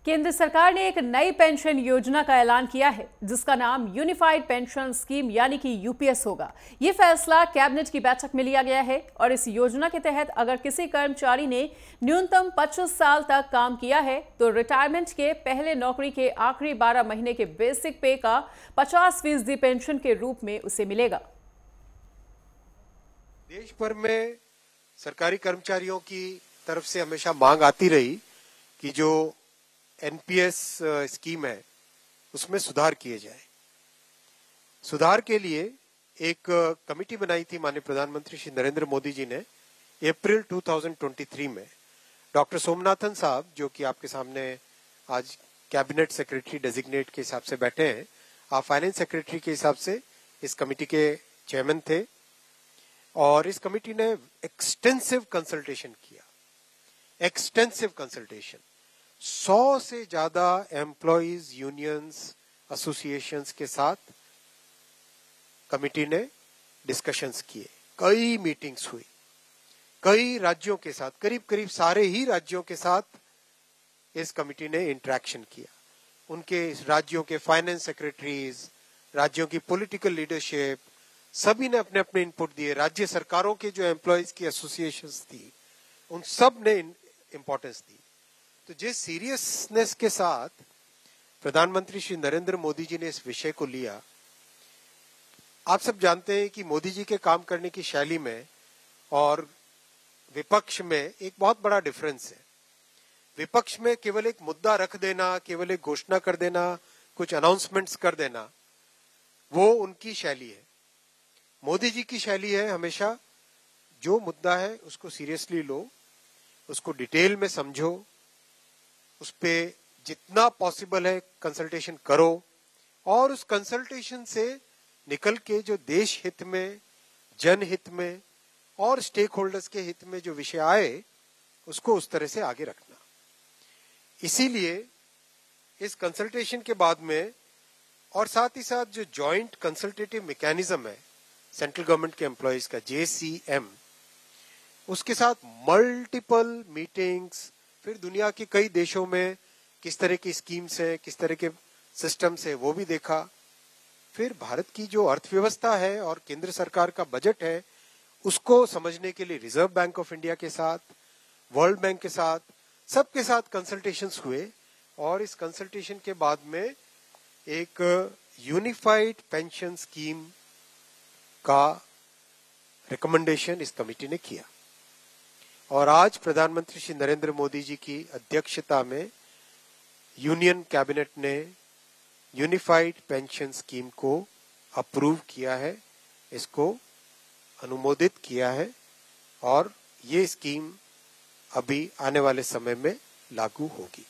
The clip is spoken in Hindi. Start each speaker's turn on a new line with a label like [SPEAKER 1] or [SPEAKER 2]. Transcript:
[SPEAKER 1] केंद्र सरकार ने एक नई पेंशन योजना का ऐलान किया है जिसका नाम यूनिफाइड पेंशन स्कीम यानी कि यूपीएस होगा। ये फैसला कैबिनेट की बैठक में लिया गया है और इस योजना के तहत अगर किसी कर्मचारी ने न्यूनतम 25 साल तक काम किया है तो रिटायरमेंट के पहले नौकरी के आखिरी 12 महीने के बेसिक पे का 50% पेंशन के रूप में उसे मिलेगा।
[SPEAKER 2] देश भर में सरकारी कर्मचारियों की तरफ से हमेशा मांग आती रही कि जो एनपीएस स्कीम है उसमें सुधार किए जाए। सुधार के लिए एक कमेटी बनाई थी माननीय प्रधानमंत्री श्री नरेंद्र मोदी जी ने अप्रैल 2023 में। डॉक्टर सोमनाथन साहब जो कि आपके सामने आज कैबिनेट सेक्रेटरी डेजिग्नेट के हिसाब से बैठे हैं, आप फाइनेंस सेक्रेटरी के हिसाब से इस कमेटी के चेयरमैन थे और इस कमेटी ने एक्सटेंसिव कंसल्टेशन किया। एक्सटेंसिव कंसल्टेशन 100 से ज्यादा एम्प्लॉइज यूनियंस एसोसिएशंस के साथ कमिटी ने डिस्कशंस किए, कई मीटिंग्स हुई, कई राज्यों के साथ, करीब करीब सारे ही राज्यों के साथ इस कमिटी ने इंटरेक्शन किया। उनके राज्यों के फाइनेंस सेक्रेटरीज, राज्यों की पॉलिटिकल लीडरशिप, सभी ने अपने अपने इनपुट दिए। राज्य सरकारों के जो एम्प्लॉइज की एसोसिएशंस थी उन सब ने इंपॉर्टेंस दी। तो जिस सीरियसनेस के साथ प्रधानमंत्री श्री नरेंद्र मोदी जी ने इस विषय को लिया, आप सब जानते हैं कि मोदी जी के काम करने की शैली में और विपक्ष में एक बहुत बड़ा डिफरेंस है। विपक्ष में केवल एक मुद्दा रख देना, केवल एक घोषणा कर देना, कुछ अनाउंसमेंट्स कर देना, वो उनकी शैली है। मोदी जी की शैली है हमेशा जो मुद्दा है उसको सीरियसली लो, उसको डिटेल में समझो, उस पे जितना पॉसिबल है कंसल्टेशन करो और उस कंसल्टेशन से निकल के जो देश हित में, जनहित में और स्टेक होल्डर्स के हित में जो विषय आए उसको उस तरह से आगे रखना। इसीलिए इस कंसल्टेशन के बाद में और साथ ही साथ जो जॉइंट कंसल्टेटिव मैकेनिज्म है सेंट्रल गवर्नमेंट के एम्प्लॉइज का JCM, उसके साथ मल्टीपल मीटिंग्स, फिर दुनिया के कई देशों में किस तरह की स्कीम्स हैं, किस तरह के सिस्टम्स है वो भी देखा। फिर भारत की जो अर्थव्यवस्था है और केंद्र सरकार का बजट है उसको समझने के लिए रिजर्व बैंक ऑफ इंडिया के साथ, वर्ल्ड बैंक के साथ, सबके साथ कंसल्टेशंस हुए और इस कंसल्टेशन के बाद में एक यूनिफाइड पेंशन स्कीम का रिकमेंडेशन इस कमेटी ने किया और आज प्रधानमंत्री श्री नरेंद्र मोदी जी की अध्यक्षता में यूनियन कैबिनेट ने यूनिफाइड पेंशन स्कीम को अप्रूव किया है, इसको अनुमोदित किया है और ये स्कीम अभी आने वाले समय में लागू होगी।